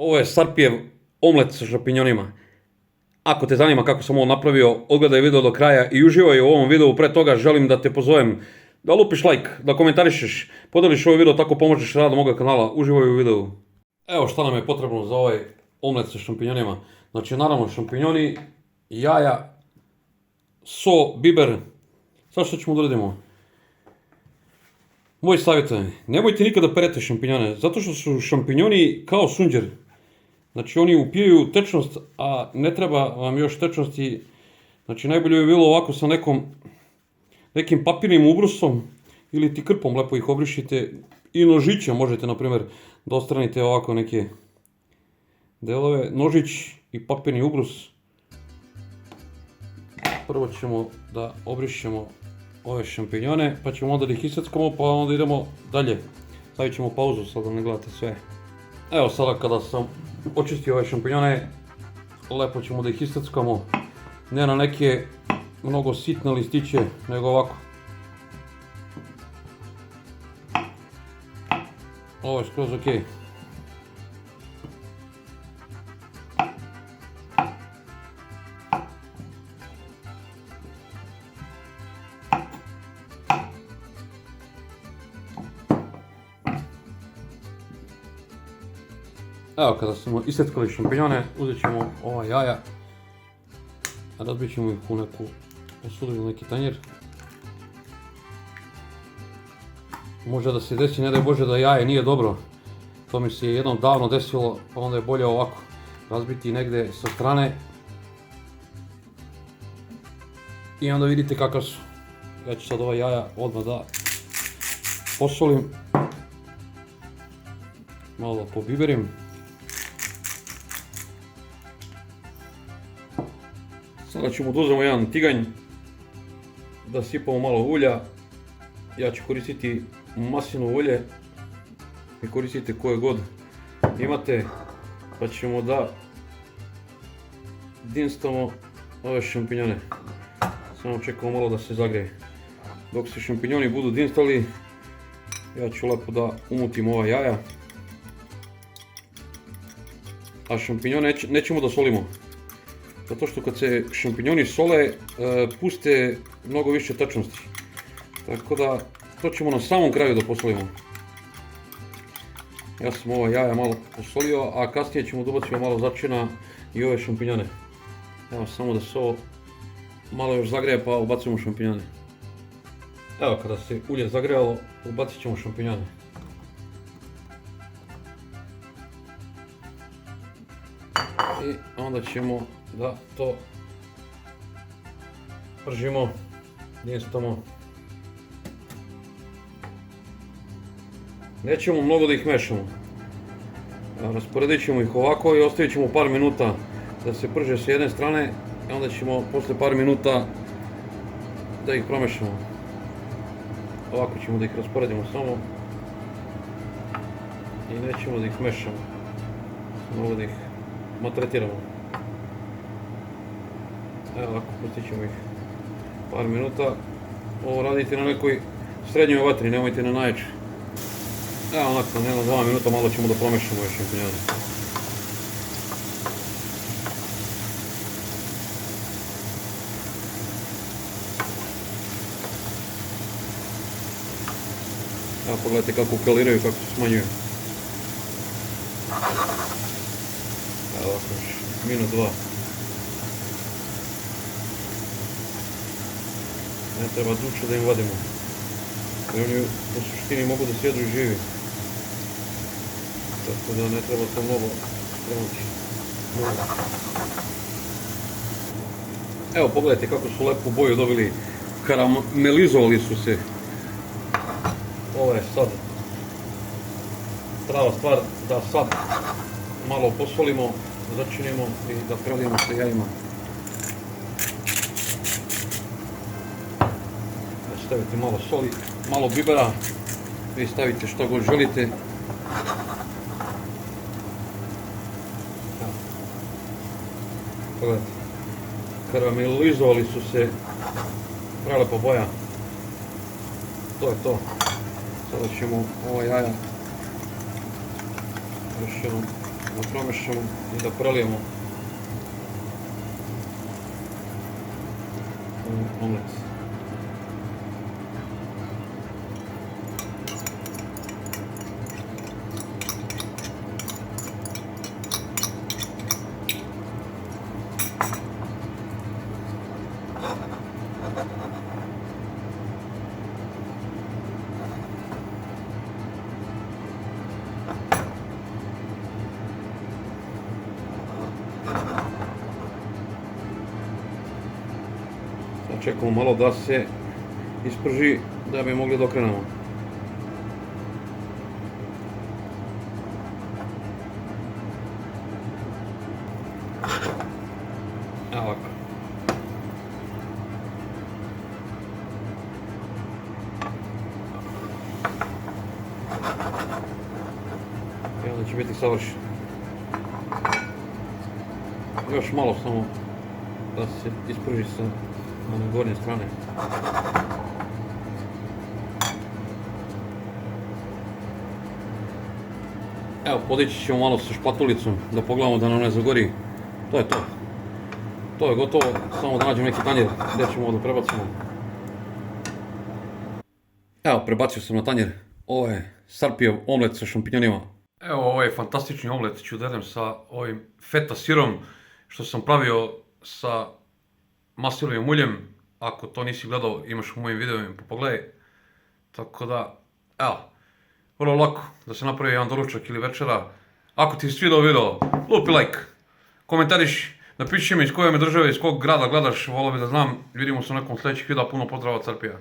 Ovo je Sarpijev omlet sa šampinjonima. Ako te zanima kako sam ovo napravio, odgledaj video do kraja i uživaj u ovom videu. Pre toga želim da te pozovem da lupiš like, da komentarišeš, podeliš ovaj video, tako pomožeš radom moga kanala. Uživaj u videu. Evo šta nam je potrebno za ovaj omlet sa šampinjonima. Znači naravno šampinjoni, jaja, so, biber. Sad što ćemo da uradimo? Moj savjet je, nemojte nikada perete šampinjone, zato što su šampinjoni kao sunđer. Znači oni upijaju tečnost, a ne treba vam još tečnosti. Znači najbolje bi bilo ovako sa nekim papirnim ubrusom ili ti krpom lepo ih obrišite i nožićem možete na primjer da odstranite ovako neke delove. Nožić i papirni ubrus. Prvo ćemo da obrišemo ove šampinjone, pa ćemo onda da ih iseckamo, pa onda idemo dalje. Stavit ćemo pauzu, sad da ne gledate sve. Evo sada kada sam očistio ove šampinjone, lepo ćemo da ih iseckamo. Ne na neke mnogo sitne listiće, nego ovako. Ovo je skroz ok. Evo kada smo iseckali šampinjone, uzet ćemo ova jaja, razbit ćemo ih u neku posudu ili neki tanjir. Može da se desi, ne daj Bože, da jaje nije dobro. To mi se jednom davno desilo, pa onda je bolje ovako razbiti negdje sa strane. I onda vidite kakva su. Ja ću sad ova jaja odmah da posolim. Malo da pobiberim. Sada ćemo da uzmemo jedan tiganj, da sipamo malo ulja. Ja ću koristiti maslinovo ulje, i koristite koje god imate, pa ćemo da dinstamo ove šampinjone. Samo čekamo malo da se zagreje. Dok se šampinjoni budu dinstali, ja ću lepo da umutim ova jaja. A šampinjone nećemo da solimo. Zato što kad se šampinjoni sole, puste mnogo više tečnosti. Tako da, to ćemo na samom kraju da posolimo. Ja sam ova jaja malo posolio, a kasnije ćemo da ubacimo malo začina i ove šampinjone. Evo, samo da se ovo malo još zagreje, pa ubacimo šampinjone. Evo, kada se ulje zagrejalo, ubacit ćemo šampinjone. I onda ćemo da to pržimo, dinstamo. Nećemo mnogo da ih mešamo. Rasporedit ćemo ih ovako i ostavit ćemo par minuta da se prže s jedne strane, i onda ćemo posle par minuta da ih promešamo. Ovako ćemo da ih rasporedimo samo i nećemo da ih mešamo, samo da ih maltretiramo. Evo ovako, pustit ćemo ih par minuta. Ovo radite na nekoj srednjoj vatri, nemojte na najjače. Evo onako, na jedno 2 minuta malo ćemo da promešamo ove šampinjone. Evo pogledajte kako kaliraju, kako se smanjuju. Evo ovako još minut 2. Ne treba duše da im vadimo. Jer oni u suštini mogu da sjedu i živi. Tako da ne treba to mnogo spremati. Evo pogledajte kako su lepu boju dobili, karamelizovali su se. Ovo je sad prava stvar da sad malo posolimo, začinimo i da prelijemo sa jajima. Stavite malo soli, malo bibera, vi stavite što god želite. Pogledajte, karamelizovali su se, prelepa boja. To je to. Sada ćemo ova jaja još jednom da promešamo i da prelijemo omlet. Čekamo malo da se isprži da bi mogli da okrenemo. Evo ovako. I onda će biti savršen. Još malo samo da se isprži sa one gornje strane. Evo, podići ćemo malo sa špatulicom da pogledamo da nam ne zagori. To je to. To je gotovo, samo da nađem neki tanjer gdje ćemo ovo da prebacimo. Evo, prebacio sam na tanjer. Ovo je Sarpijev omlet sa šampinjonima. Evo, ovaj fantastični omlet ću da jedem sa ovim feta sirom što sam pravio sa maslinovim uljem. Ako to nisi gledao, imaš u mojim videovima, pa pogledaj. Tako da, evo, vrlo lako da se napravi jedan doručak ili večera. Ako ti se svidao video, lupi like, komentariš, napiši mi iz koje me države, iz kog grada gledaš, volio bi da znam. Vidimo se u nekom sljedećih videa, puno pozdrava od Sarpija.